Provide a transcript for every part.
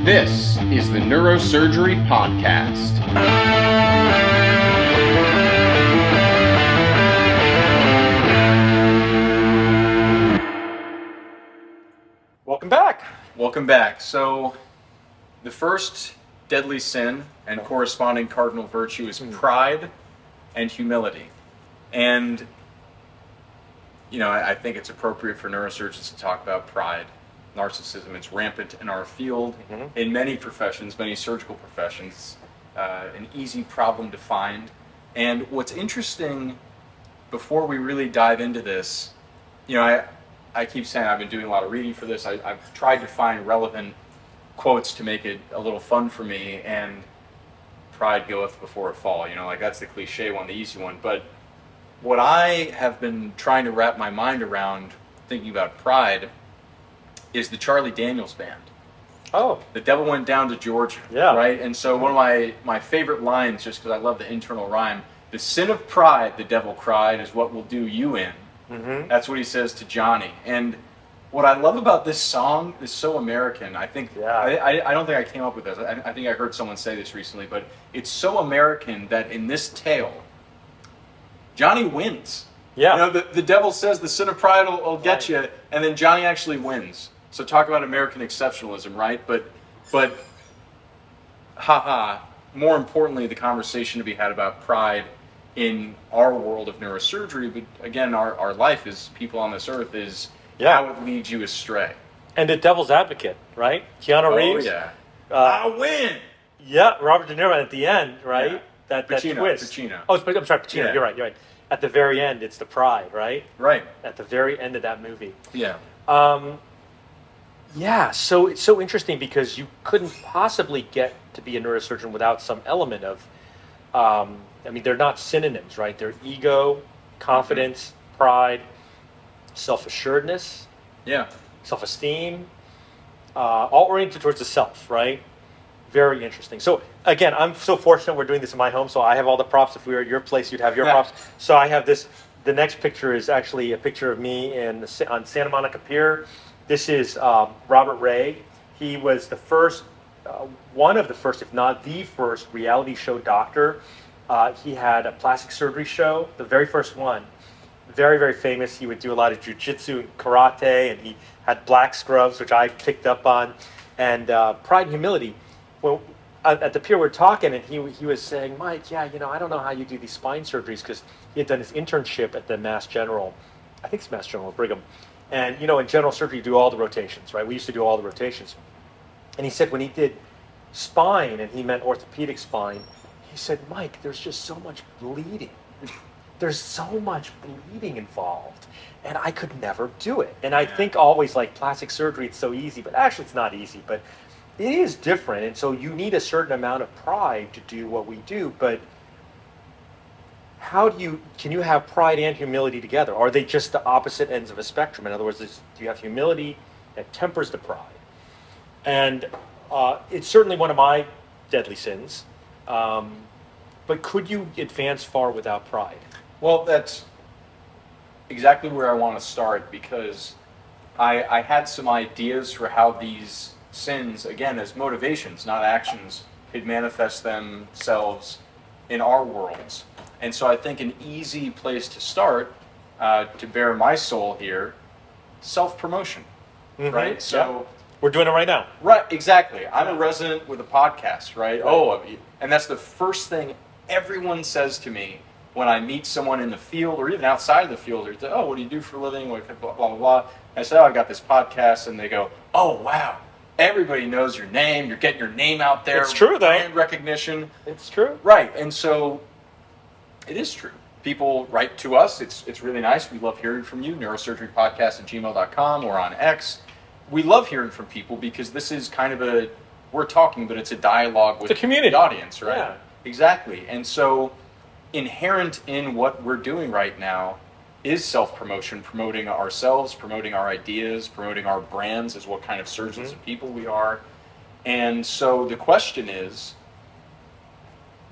This is the Neurosurgery Podcast. Welcome back. So, the first deadly sin and corresponding cardinal virtue is pride and humility. And, I think it's appropriate for neurosurgeons to talk about pride. Narcissism, it's rampant in our field, in many professions, many surgical professions, an easy problem to find. And what's interesting, before we really dive into this, I keep saying I've been doing a lot of reading for this. I've tried to find relevant quotes to make it a little fun for me, and pride goeth before a fall. That's the cliche one, the easy one. But what I have been trying to wrap my mind around thinking about pride is the Charlie Daniels Band. Oh. The devil went down to Georgia. Yeah. Right? And so one of my favorite lines, just because I love the internal rhyme, the sin of pride, the devil cried, is what will do you in. Mm-hmm. That's what he says to Johnny. And what I love about this song is so American. I think, I don't think I came up with this. I think I heard someone say this recently, but it's so American that in this tale, Johnny wins. Yeah. The devil says the sin of pride will get you, and then Johnny actually wins. So talk about American exceptionalism, right? But more importantly, the conversation to be had about pride in our world of neurosurgery, but again, our life as people on this earth is how it leads you astray. And the devil's advocate, right? Keanu Reeves. Oh, yeah. I'll win! Yeah, Robert De Niro at the end, right? Yeah. That Pacino, twist. Pacino. Oh, I'm sorry, Pacino. Yeah. You're right. At the very end, it's the pride, right? Right. At the very end of that movie. Yeah. So it's so interesting because you couldn't possibly get to be a neurosurgeon without some element of, they're not synonyms, right? They're ego, confidence, pride, self-assuredness, self-esteem, all oriented towards the self, right? Very interesting. So again, I'm so fortunate we're doing this in my home, so I have all the props. If we were at your place, you'd have your props. So I have this. The next picture is actually a picture of me on Santa Monica Pier. This is Robert Ray. He was the first, one of the first, if not the first, reality show doctor. He had a plastic surgery show, the very first one. Very, very famous. He would do a lot of jiu-jitsu and karate, and he had black scrubs, which I picked up on. And pride and humility. Well, at the pier we're talking, and he was saying, Mike, I don't know how you do these spine surgeries, because he had done his internship at the Mass General. I think it's Mass General Brigham. And, in general surgery, you do all the rotations, right? We used to do all the rotations. And he said when he did spine, and he meant orthopedic spine, he said, Mike, there's just so much bleeding. There's so much bleeding involved. And I could never do it. And I think always like plastic surgery, it's so easy. But actually, it's not easy. But it is different. And so you need a certain amount of pride to do what we do. But can you have pride and humility together? Are they just the opposite ends of a spectrum? In other words, do you have humility that tempers the pride? And it's certainly one of my deadly sins. But could you advance far without pride? Well, that's exactly where I want to start, because I had some ideas for how these sins, again, as motivations, not actions, could manifest themselves in our worlds. And so I think an easy place to start, to bare my soul here, self-promotion, right? So we're doing it right now. Right, exactly. I'm a resident with a podcast, right? And that's the first thing everyone says to me when I meet someone in the field or even outside of the field. They're, what do you do for a living? Blah, blah, blah, blah. I say, I got this podcast, and they go, oh, wow. Everybody knows your name. You're getting your name out there. It's true, though. Brand recognition. It's true. Right, and so it is true. People write to us. It's really nice. We love hearing from you. Neurosurgerypodcast@gmail.com or on X. We love hearing from people because this is kind of we're talking, but it's a dialogue with the community, the audience, right? Yeah. Exactly. And so inherent in what we're doing right now is self-promotion, promoting ourselves, promoting our ideas, promoting our brands as what kind of surgeons and people we are. And so the question is,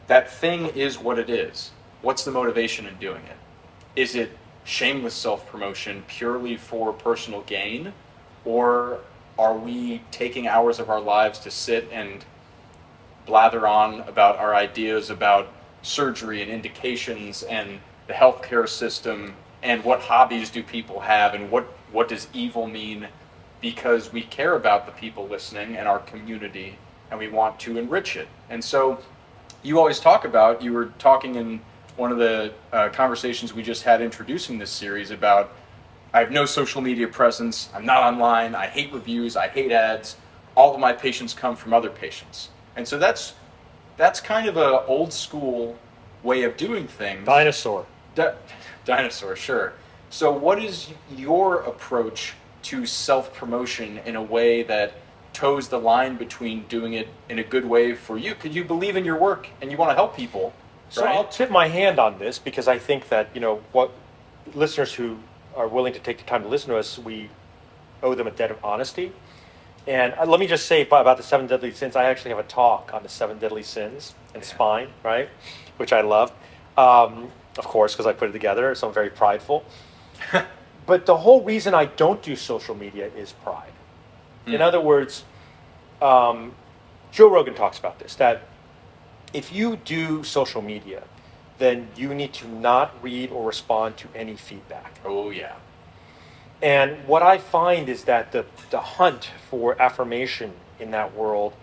that thing is what it is. What's the motivation in doing it? Is it shameless self-promotion purely for personal gain? Or are we taking hours of our lives to sit and blather on about our ideas about surgery and indications and the healthcare system and what hobbies do people have and what does evil mean, because we care about the people listening and our community and we want to enrich it. And so you always talk about, you were talking in one of the conversations we just had introducing this series about, I have no social media presence, I'm not online, I hate reviews, I hate ads, all of my patients come from other patients. And so that's kind of a old school way of doing things. Dinosaur. Dinosaur, sure. So what is your approach to self-promotion in a way that toes the line between doing it in a good way for you? Because you believe in your work and you want to help people, So right? I'll tip my hand on this because I think that, what listeners who are willing to take the time to listen to us, we owe them a debt of honesty. And let me just say about the 7 deadly sins, I actually have a talk on the 7 deadly sins and spine, right? Which I love, of course, because I put it together, so I'm very prideful. But the whole reason I don't do social media is pride. In other words, Joe Rogan talks about this, that if you do social media, then you need to not read or respond to any feedback. Oh, yeah. And what I find is that the hunt for affirmation in that world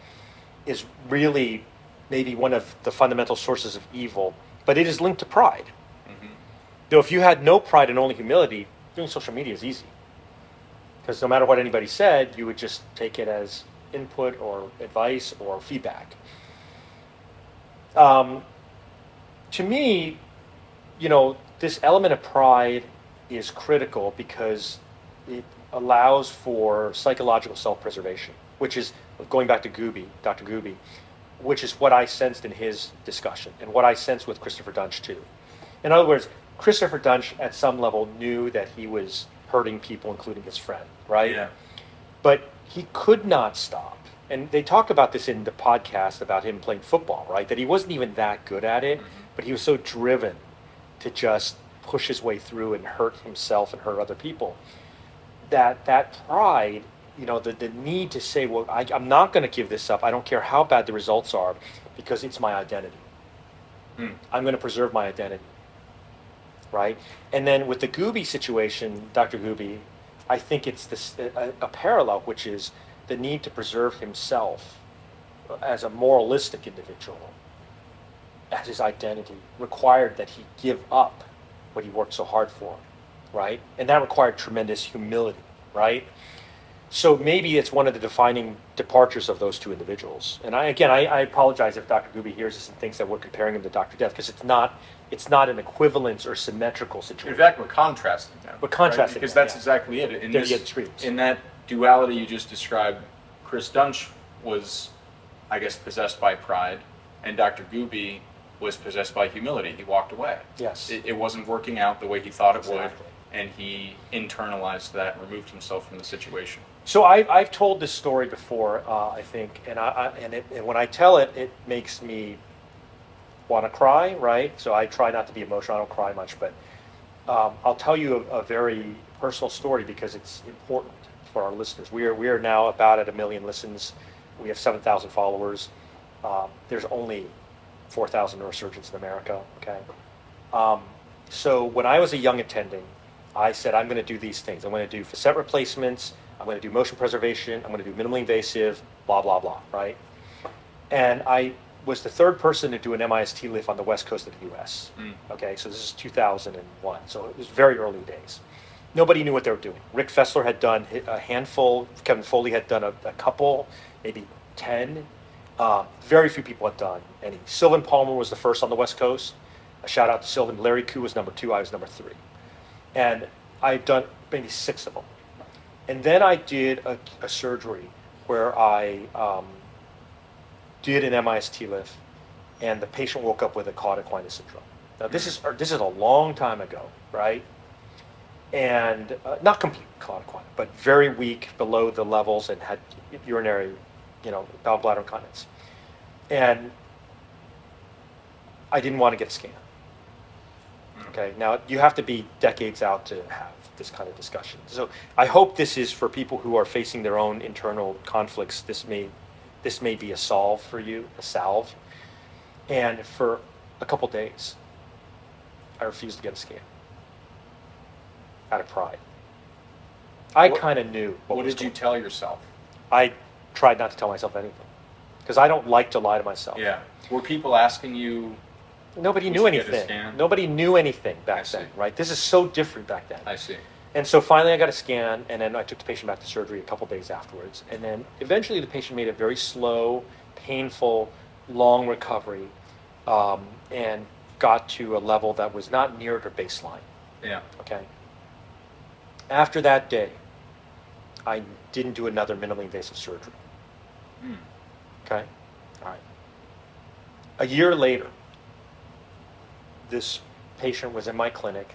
is really maybe one of the fundamental sources of evil, but it is linked to pride. Though if you had no pride and only humility, doing social media is easy. Because no matter what anybody said, you would just take it as input or advice or feedback. To me, this element of pride is critical because it allows for psychological self-preservation, which is, going back to Dr. Gooby, which is what I sensed in his discussion and what I sensed with Christopher Dunch too. In other words, Christopher Dunch at some level knew that he was hurting people, including his friend, right? Yeah. But he could not stop. And they talk about this in the podcast about him playing football, right? That he wasn't even that good at it, but he was so driven to just push his way through and hurt himself and hurt other people. That pride, the need to say, well, I'm not going to give this up. I don't care how bad the results are because it's my identity. I'm going to preserve my identity, right? And then with the Gooby situation, Dr. Gooby, I think it's a parallel, which is the need to preserve himself as a moralistic individual, as his identity, required that he give up what he worked so hard for, right? And that required tremendous humility, right? So maybe it's one of the defining departures of those two individuals. And I apologize if Dr. Gooby hears this and thinks that we're comparing him to Dr. Death, because it's not an equivalence or symmetrical situation. In fact, we're contrasting them. We're contrasting right? Because them, that's exactly it. They're the extremes. In that duality you just described, Chris Dunch was, I guess, possessed by pride, and Dr. Gooby was possessed by humility. He walked away. Yes. It wasn't working out the way he thought it would, Exactly. and he internalized that, removed himself from the situation. So I've told this story before, I think, and when I tell it, it makes me want to cry, right? So I try not to be emotional. I don't cry much, but I'll tell you a very personal story because it's important for our listeners. We are now about at 1 million listens. We have 7,000 followers. There's only 4,000 neurosurgeons in America. Okay. So when I was a young attending, I said I'm going to do these things. I'm going to do facet replacements. I'm going to do motion preservation. I'm going to do minimally invasive. Blah blah blah. Right. And I was the third person to do an MIST lift on the west coast of the U.S. Okay, so this is 2001. So it was very early days. Nobody knew what they were doing. Rick Fessler had done a handful. Kevin Foley had done a couple, maybe 10. Very few people had done any. Sylvan Palmer was the first on the West Coast. A shout out to Sylvan. Larry Koo was number 2. I was number 3. And I'd done maybe 6 of them. And then I did a surgery where I did an MIST lift, and the patient woke up with a cauda equina syndrome. Now this is a long time ago, right? And not complete cauda equina, but very weak, below the levels, and had urinary, bowel bladder incontinence. And I didn't want to get a scan. Okay, now you have to be decades out to have this kind of discussion. So I hope this is for people who are facing their own internal conflicts. This may be a solve for you, a salve. And for a couple days, I refused to get a scan out of pride. I kind of knew. What did you tell yourself? I tried not to tell myself anything because I don't like to lie to myself. Yeah. Were people asking you? Nobody You knew should get a anything. scan? Nobody knew anything I back see. then, right? This is so different back then. I see. And so finally I got a scan, and then I took the patient back to surgery a couple days afterwards. And then eventually the patient made a very slow, painful, long recovery, and got to a level that was not near her baseline. Yeah. Okay. After that day, I didn't do another minimally invasive surgery. Hmm. Okay? All right. A year later, this patient was in my clinic.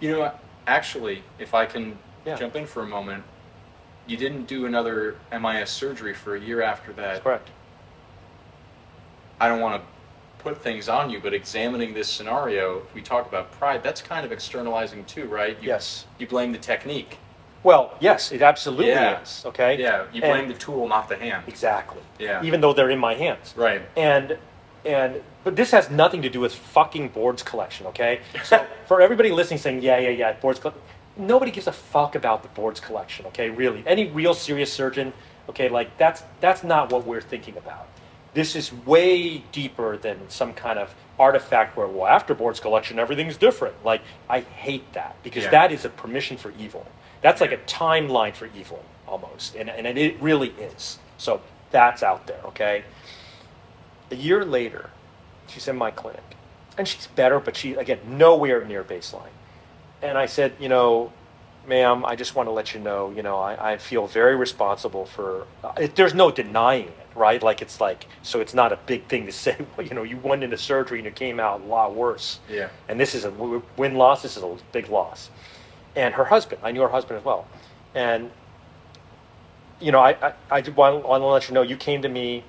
You know, actually, if I can Yeah. jump in for a moment, you didn't do another MIS surgery for a year after that. That's correct. I don't want to put things on you, but examining this scenario, if we talk about pride, that's kind of externalizing too, right? Yes. You blame the technique. Well, yes, it absolutely Yeah. is. Okay? Yeah, you And- blame the tool, not the hand. Exactly. Yeah. Even though they're in my hands. Right. But this has nothing to do with fucking boards collection, okay? So for everybody listening saying, yeah, boards collection, nobody gives a fuck about the boards collection, okay, really. Any real serious surgeon, okay, like that's not what we're thinking about. This is way deeper than some kind of artifact where, well, after boards collection, everything's different. Like, I hate that because Yeah. that is a permission for evil. That's like a timeline for evil almost, and it really is. So that's out there, okay? A year later, she's in my clinic, and she's better, but she, again, nowhere near baseline. And I said, ma'am, I just want to let you know, I feel very responsible for, there's no denying it, right? Like, so it's not a big thing to say, well, you went into surgery and you came out a lot worse. Yeah. And this is a win-loss, this is a big loss. And her husband, I knew her husband as well. And, I want to let you know, you came to me,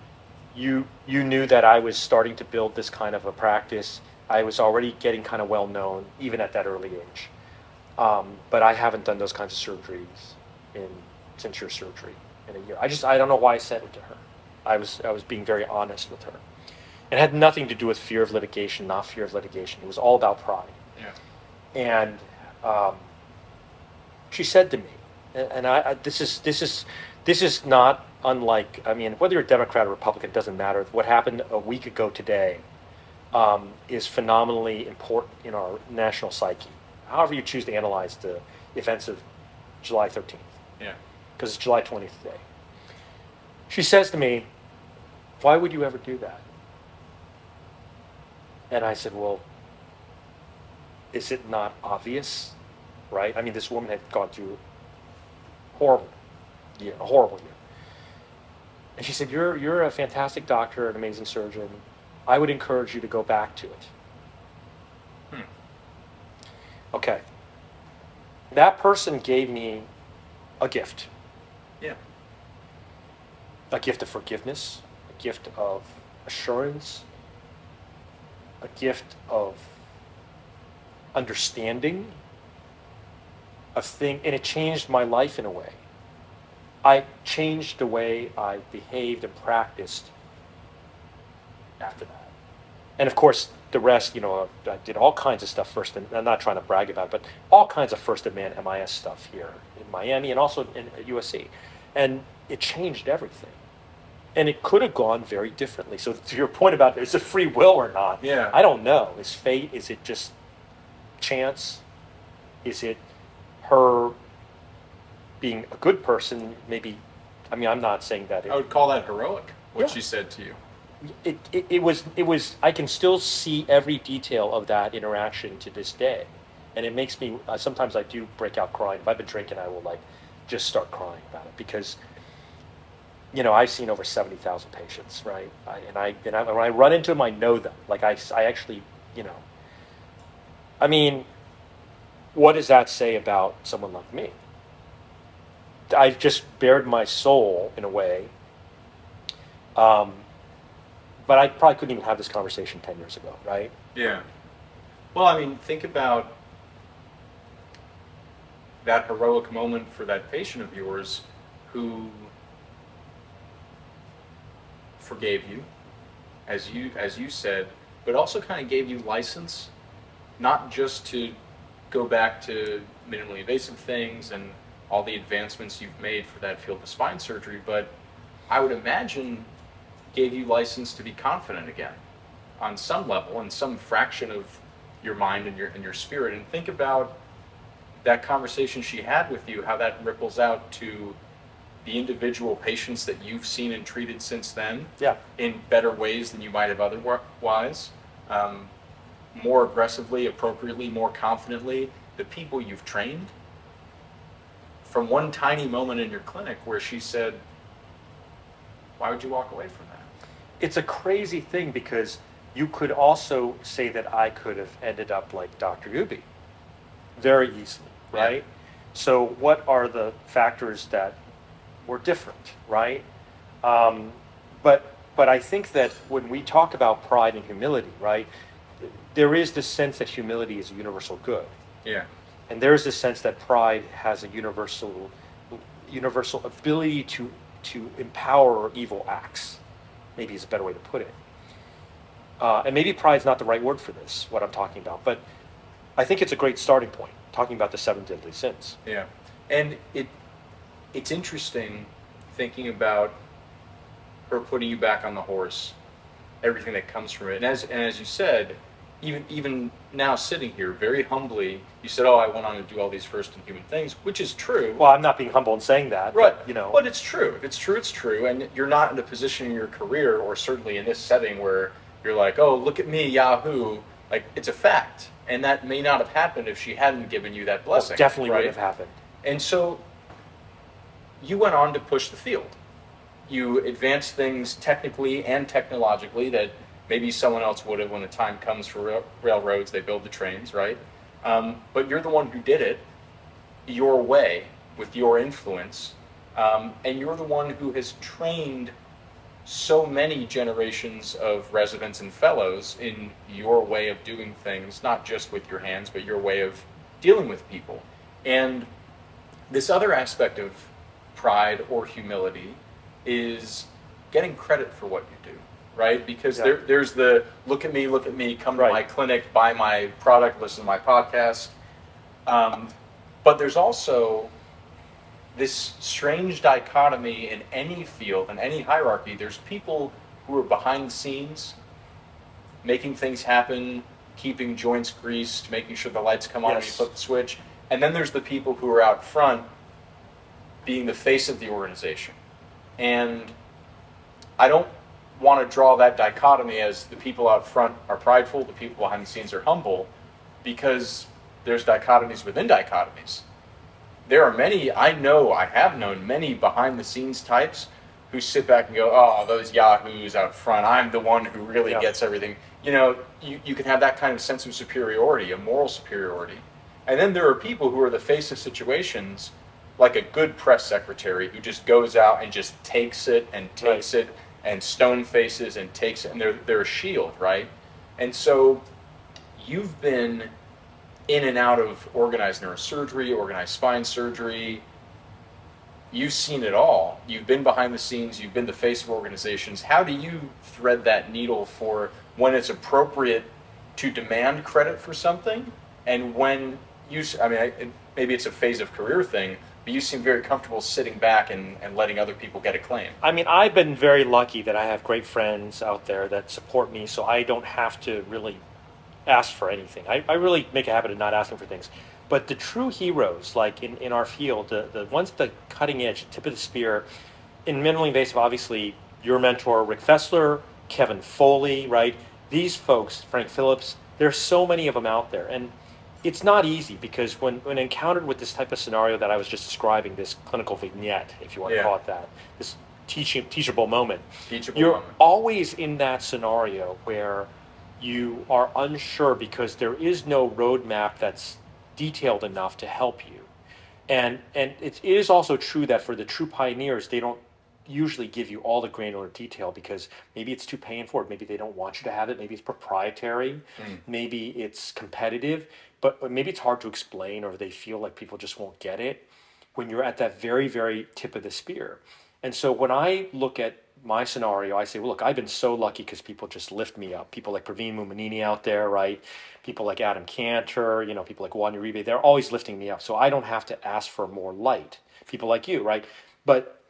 you knew that I was starting to build this kind of a practice. I was already getting kind of well known, even at that early age. But I haven't done those kinds of surgeries since your surgery in a year. I don't know why I said it to her. I was being very honest with her. It had nothing to do with fear of litigation, not fear of litigation. It was all about pride. Yeah. And she said to me, and this is not unlike, whether you're a Democrat or Republican, doesn't matter. What happened a week ago today is phenomenally important in our national psyche. However you choose to analyze the events of July 13th. Yeah. Because it's July 20th today. She says to me, why would you ever do that? And I said, well, is it not obvious, right? This woman had gone through a horrible year. And she said, you're a fantastic doctor, an amazing surgeon. I would encourage you to go back to it. Okay. That person gave me a gift. Yeah. A gift of forgiveness, a gift of assurance, a gift of understanding, and it changed my life in a way. I changed the way I behaved and practiced after that. And of course, the rest, I did all kinds of stuff first, and I'm not trying to brag about it, but all kinds of first-in-man MIS stuff here in Miami and also at USC. And it changed everything. And it could have gone very differently. So to your point about is it free will or not, Yeah. I don't know. Is fate, is it just chance? Is it her being a good person? Maybe, I'm not saying that. I would call that heroic, what Yeah. she said to you. It was I can still see every detail of that interaction to this day, and it makes me sometimes I do break out crying. If I've been drinking, I will just start crying about it because I've seen over 70,000 patients, right? When I run into them, I know them. Like I actually what does that say about someone like me? I've just bared my soul in a way. But I probably couldn't even have this conversation 10 years ago, right? Yeah. Well, think about that heroic moment for that patient of yours who forgave you, as you said, but also kind of gave you license, not just to go back to minimally invasive things and all the advancements you've made for that field of spine surgery, but I would imagine gave you license to be confident again on some level, in some fraction of your mind and your spirit. And think about that conversation she had with you, how that ripples out to the individual patients that you've seen and treated since then, in better ways than you might have otherwise, more aggressively, appropriately, more confidently, the people you've trained. From one tiny moment in your clinic where she said, why would you walk away from that? It's a crazy thing, because you could also say that I could have ended up like Dr. Ubi very easily, right? Yeah. So what are the factors that were different, right? But I think that when we talk about pride and humility, right, there is this sense that humility is a universal good. Yeah. And there is this sense that pride has a universal ability to empower evil acts, maybe is a better way to put it. And maybe pride's not the right word for this, what I'm talking about, but I think it's a great starting point, talking about the 7 deadly sins. Yeah. And it's interesting thinking about her putting you back on the horse, everything that comes from it. And as you said, even now sitting here, very humbly, you said, I went on to do all these first in human things, which is true. Well, I'm not being humble in saying that. Right. But, But it's true. If it's true, it's true. And you're not in a position in your career, or certainly in this setting, where you're like, look at me, Yahoo. Like, it's a fact. And that may not have happened if she hadn't given you that blessing. Definitely right? would have happened. And so you went on to push the field. You advanced things technically and technologically that maybe someone else would have when the time comes for railroads, they build the trains, right? But you're the one who did it your way, with your influence, and you're the one who has trained so many generations of residents and fellows in your way of doing things, not just with your hands, but your way of dealing with people. And this other aspect of pride or humility is getting credit for what you do. Right? Because there's the look at me, come to my clinic, buy my product, listen to my podcast. But there's also this strange dichotomy in any field, in any hierarchy. There's people who are behind the scenes, making things happen, keeping joints greased, making sure the lights come on when you flip the switch. And then there's the people who are out front, being the face of the organization. And I don't want to draw that dichotomy as the people out front are prideful, the people behind the scenes are humble, because there's dichotomies within dichotomies. There are many, I have known many behind the scenes types who sit back and go, those yahoos out front, I'm the one who really gets everything. You can have that kind of sense of superiority, a moral superiority. And then there are people who are the face of situations, like a good press secretary who just goes out and just takes it and takes it, and stone faces and takes it, and they're a shield, right? And so you've been in and out of organized neurosurgery, organized spine surgery. You've seen it all. You've been behind the scenes. You've been the face of organizations. How do you thread that needle for when it's appropriate to demand credit for something, and when maybe it's a phase of career thing, but you seem very comfortable sitting back and letting other people get acclaim. I've been very lucky that I have great friends out there that support me, so I don't have to really ask for anything. I really make a habit of not asking for things. But the true heroes, like in our field, the ones at the cutting edge, tip of the spear, in minimally invasive, obviously, your mentor, Rick Fessler, Kevin Foley, right? These folks, Frank Phillips, there's so many of them out there. And it's not easy, because when encountered with this type of scenario that I was just describing, this clinical vignette, if you want to call it that, this teachable moment, you're always in that scenario where you are unsure because there is no roadmap that's detailed enough to help you. And it is also true that for the true pioneers, they don't usually give you all the granular detail because maybe it's too painful, maybe they don't want you to have it, maybe it's proprietary, maybe it's competitive. but maybe it's hard to explain, or they feel like people just won't get it when you're at that very, very tip of the spear. And so when I look at my scenario, I say, well, look, I've been so lucky because people just lift me up. People like Praveen Mumanini out there, right? People like Adam Cantor, people like Juan Uribe, they're always lifting me up. So I don't have to ask for more light. People like you, right? But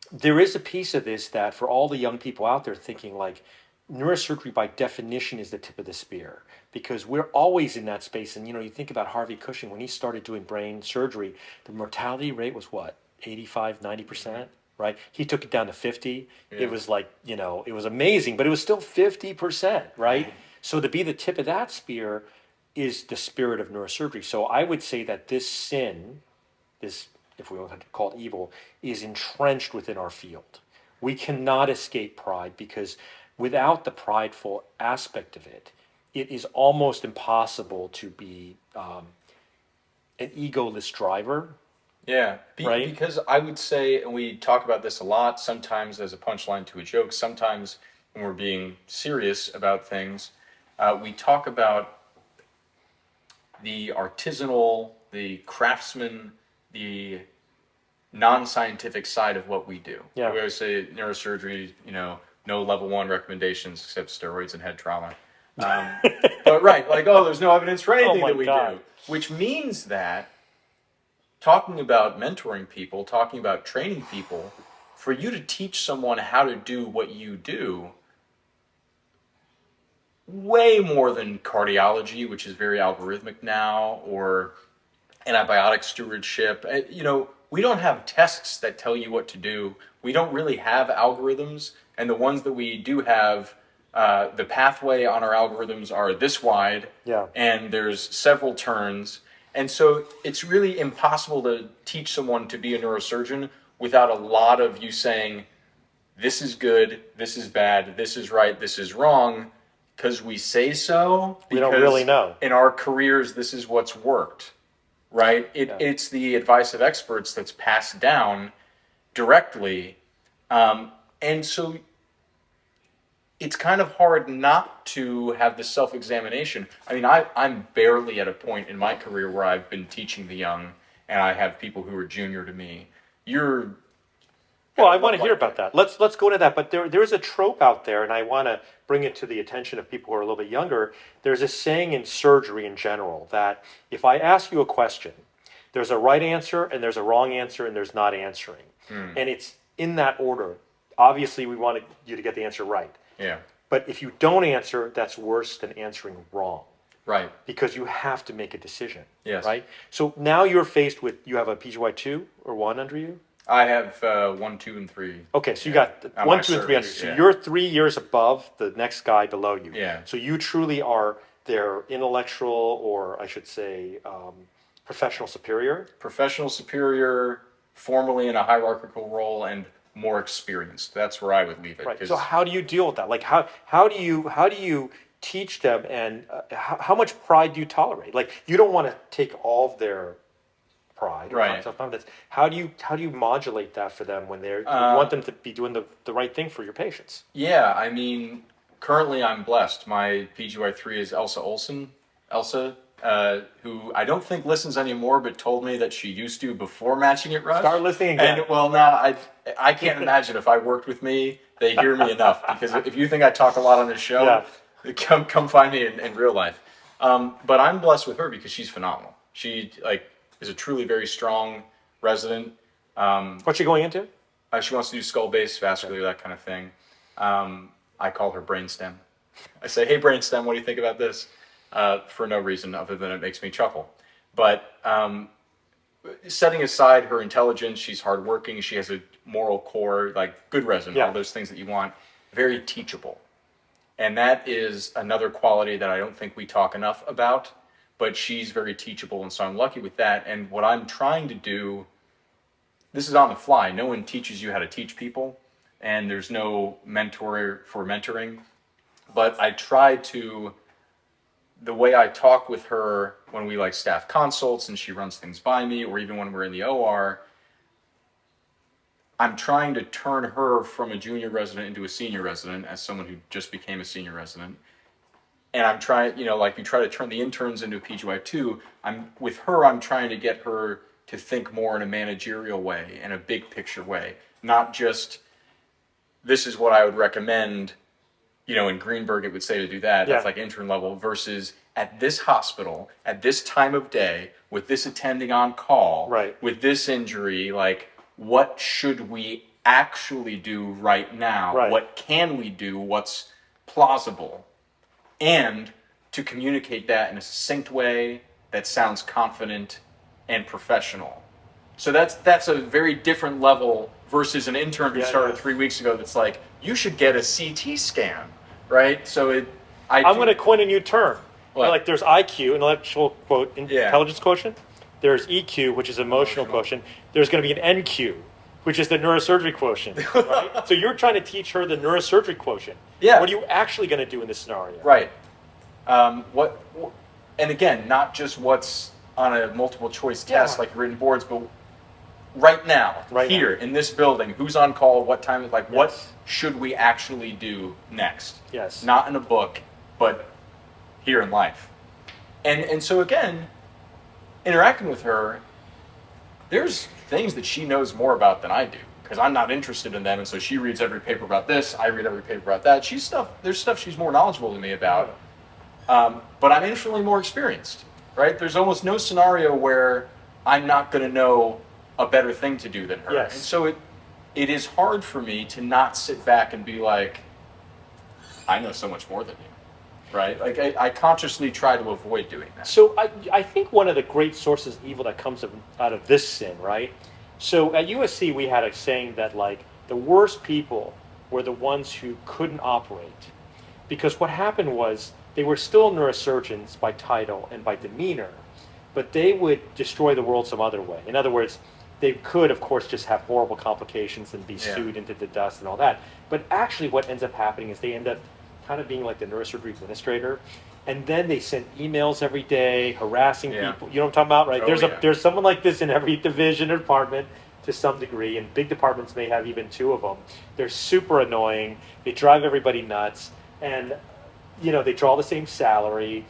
there is a piece of this that for all the young people out there thinking like neurosurgery by definition is the tip of the spear, because we're always in that space. And you think about Harvey Cushing, when he started doing brain surgery, the mortality rate was what, 85, 90%, right? He took it down to 50. Yeah. It was like, it was amazing, but it was still 50%, right? So to be the tip of that spear is the spirit of neurosurgery. So I would say that this sin, this, if we want to call it evil, is entrenched within our field. We cannot escape pride, because without the prideful aspect of it, it is almost impossible to be an egoless driver. Yeah, right? Because I would say, and we talk about this a lot, sometimes as a punchline to a joke, sometimes when we're being serious about things, we talk about the artisanal, the craftsman, the non-scientific side of what we do. Yeah. We always say neurosurgery, no level 1 recommendations except steroids and head trauma. But right, like, there's no evidence for anything that we do. Which means that talking about mentoring people, talking about training people, for you to teach someone how to do what you do, way more than cardiology, which is very algorithmic now, or antibiotic stewardship. We don't have tests that tell you what to do. We don't really have algorithms, and the ones that we do have, the pathway on our algorithms are this wide, and there's several turns. And so it's really impossible to teach someone to be a neurosurgeon without a lot of you saying, this is good, this is bad, this is right, this is wrong, because we say so. We don't really know. In our careers, this is what's worked, right? It's the advice of experts that's passed down directly. And so it's kind of hard not to have this self-examination. I mean, I'm barely at a point in my career where I've been teaching the young, and I have people who are junior to me. Well, I want to hear about that. Let's go into that. But there is a trope out there, and I want to bring it to the attention of people who are a little bit younger. There's a saying in surgery in general that if I ask you a question, there's a right answer, and there's a wrong answer, and there's not answering. And it's in that order. Obviously, we want you to get the answer right. Yeah. But if you don't answer, that's worse than answering wrong. Right. Because you have to make a decision. Yes. Right? So now you're faced with, you have a PGY 2 or 1 under you? I have 1, 2, and 3. Okay, so you got 1, 2, and 3 under you. So you're 3 years above the next guy below you. Yeah. So you truly are their intellectual, or I should say, professional superior. Professional superior, formally in a hierarchical role, and more experienced. That's where I would leave it. Right. So how do you deal with that? Like how do you teach them, and how much pride do you tolerate? Like, you don't want to take all of their pride, right? How do you modulate that for them when you want them to be doing the right thing for your patients? Yeah, I mean, currently I'm blessed. My PGY3 is Elsa, who I don't think listens anymore, but told me that she used to before Matching It Rush. Start listening again. And well, now I can't imagine if I worked with me, they hear me enough. Because if you think I talk a lot on this show, come find me in real life. But I'm blessed with her because she's phenomenal. She is a truly very strong resident. What's she going into? She wants to do skull base, vascular, that kind of thing. I call her brainstem. I say, hey, brainstem, what do you think about this? For no reason other than it makes me chuckle. But setting aside her intelligence, she's hardworking, she has a moral core, good resident, all those things that you want, very teachable. And that is another quality that I don't think we talk enough about, but she's very teachable, and so I'm lucky with that. And what I'm trying to do, this is on the fly, no one teaches you how to teach people, and there's no mentor for mentoring, but I try to, the way I talk with her when we staff consults and she runs things by me, or even when we're in the OR, I'm trying to turn her from a junior resident into a senior resident as someone who just became a senior resident. and I'm trying, like we try to turn the interns into a PGY2. I'm trying to get her to think more in a managerial way, in a big picture way, not just this is what I would recommend. In Greenberg, it would say to do that. That's like intern level versus at this hospital, at this time of day, with this attending on call, with this injury, like what should we actually do right now? Right. What can we do? What's plausible? And to communicate that in a succinct way that sounds confident and professional. So that's a very different level versus an intern who started 3 weeks ago that's like, you should get a CT scan, right? So I'm going to coin a new term. What? Like there's IQ, intelligence quotient. There's EQ, which is emotional quotient. There's going to be an NQ, which is the neurosurgery quotient. Right? So you're trying to teach her the neurosurgery quotient. Yeah. What are you actually going to do in this scenario? Right. And again, not just what's on a multiple choice test like written boards, but right now, in this building, who's on call, what time, what should we actually do next? Yes. Not in a book, but here in life. And so again, interacting with her, there's things that she knows more about than I do because I'm not interested in them, and so she reads every paper about this, I read every paper about that. There's stuff she's more knowledgeable than me about, but I'm infinitely more experienced, right? There's almost no scenario where I'm not going to know a better thing to do than her. Yes. And so it is hard for me to not sit back and be like, I know so much more than you, right? Like I consciously try to avoid doing that. So I think one of the great sources of evil that comes out of this sin, right? So at USC we had a saying that like the worst people were the ones who couldn't operate, because what happened was they were still neurosurgeons by title and by demeanor, but they would destroy the world some other way. In other words, they could, of course, just have horrible complications and be sued into the dust and all that. But actually what ends up happening is they end up kind of being like the neurosurgery administrator, and then they send emails every day, harassing people. You know what I'm talking about, right? There's someone like this in every division or department to some degree, and big departments may have even two of them. They're super annoying. They drive everybody nuts, and they draw the same salary.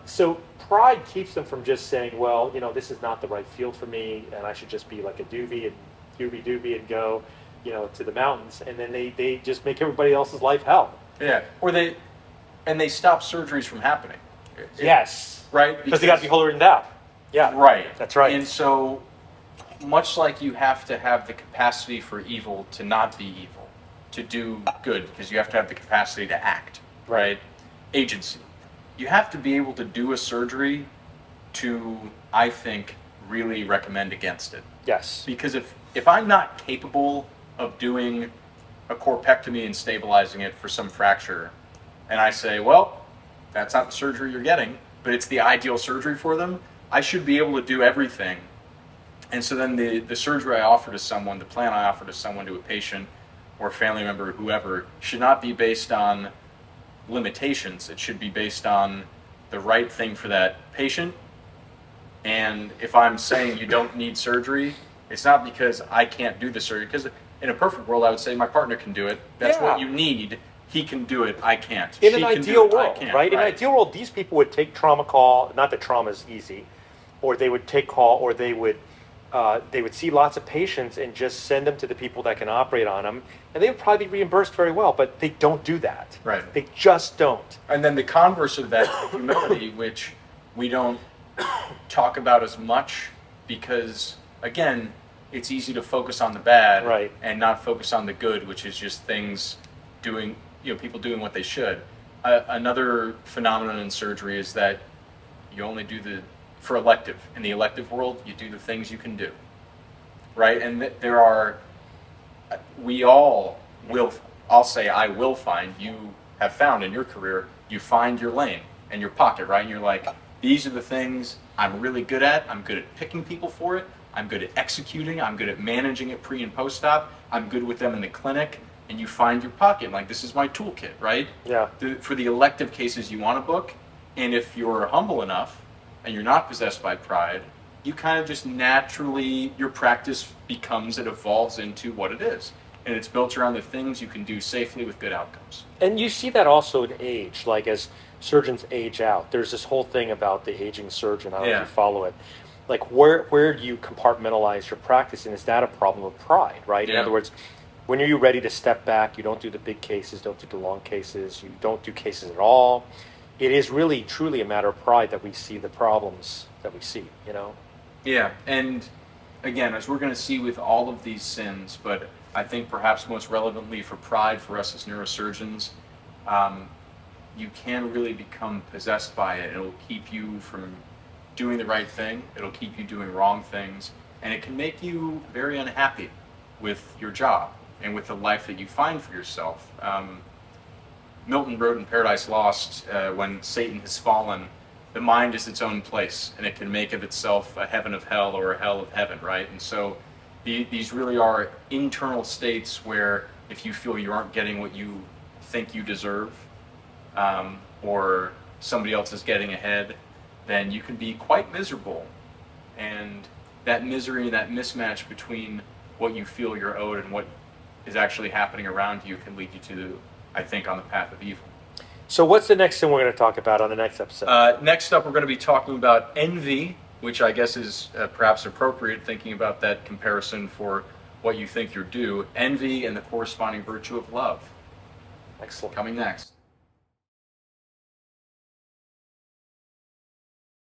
So pride keeps them from just saying, well, this is not the right field for me, and I should just be like a doobie and go, to the mountains. And then they just make everybody else's life hell. Yeah, or they stop surgeries from happening. Yes. Right? Because they got to be written down. Yeah. Right. That's right. And so, much like you have to have the capacity for evil to not be evil, to do good, because you have to have the capacity to act, right? Agency. You have to be able to do a surgery to, I think, really recommend against it. Yes. Because if I'm not capable of doing a corpectomy and stabilizing it for some fracture, and I say, well, that's not the surgery you're getting, but it's the ideal surgery for them, I should be able to do everything. And so then the surgery I offer to someone, the plan I offer to someone, to a patient or a family member or whoever, should not be based on limitations. It should be based on the right thing for that patient. And if I'm saying you don't need surgery, it's not because I can't do the surgery, because in a perfect world, I would say my partner can do it. That's what you need. He can do it. I can't. In an ideal world, right? In an ideal world, these people would take trauma call. Not that trauma is easy, or they would take call, or they would see lots of patients and just send them to the people that can operate on them, and they would probably be reimbursed very well. But they don't do that. Right. They just don't. And then the converse of that, humility, which we don't talk about as much, because again, it's easy to focus on the bad and not focus on the good, which is just things doing, people doing what they should. Another phenomenon in surgery is that you only do for elective. In the elective world, you do the things you can do, right? And we all will, I'll say I will find, you have found in your career, you find your lane and your pocket, right? And you're like, these are the things I'm really good at. I'm good at picking people for it. I'm good at executing. I'm good at managing it pre and post-op. I'm good with them in the clinic. And you find your pocket. Like, this is my toolkit, right? Yeah. For the elective cases you want to book, and if you're humble enough and you're not possessed by pride, you kind of just naturally, your practice becomes, it evolves into what it is. And it's built around the things you can do safely with good outcomes. And you see that also in age. Like as surgeons age out. There's this whole thing about the aging surgeon. I don't know Yeah. if you follow it. Like where do you compartmentalize your practice, and is that a problem of pride, right? In Yeah. other words, when are you ready to step back? You don't do the big cases, don't do the long cases, you don't do cases at all. It is really truly a matter of pride that we see the problems that we see, you know? Yeah, and again, as we're going to see with all of these sins, but I think perhaps most relevantly for pride for us as neurosurgeons, you can really become possessed by it. It'll keep you from doing the right thing. It'll keep you doing wrong things, and it can make you very unhappy with your job and with the life that you find for yourself. Milton wrote in Paradise Lost, when Satan has fallen, the mind is its own place, and it can make of itself a heaven of hell or a hell of heaven, right? And so these really are internal states where if you feel you aren't getting what you think you deserve, or somebody else is getting ahead, then you can be quite miserable. And that misery, that mismatch between what you feel you're owed and what is actually happening around you can lead you to, I think, on the path of evil. So what's the next thing we're going to talk about on the next episode? Next up, we're going to be talking about envy, which I guess is perhaps appropriate, thinking about that comparison for what you think you're due. Envy and the corresponding virtue of love. Excellent. Coming next.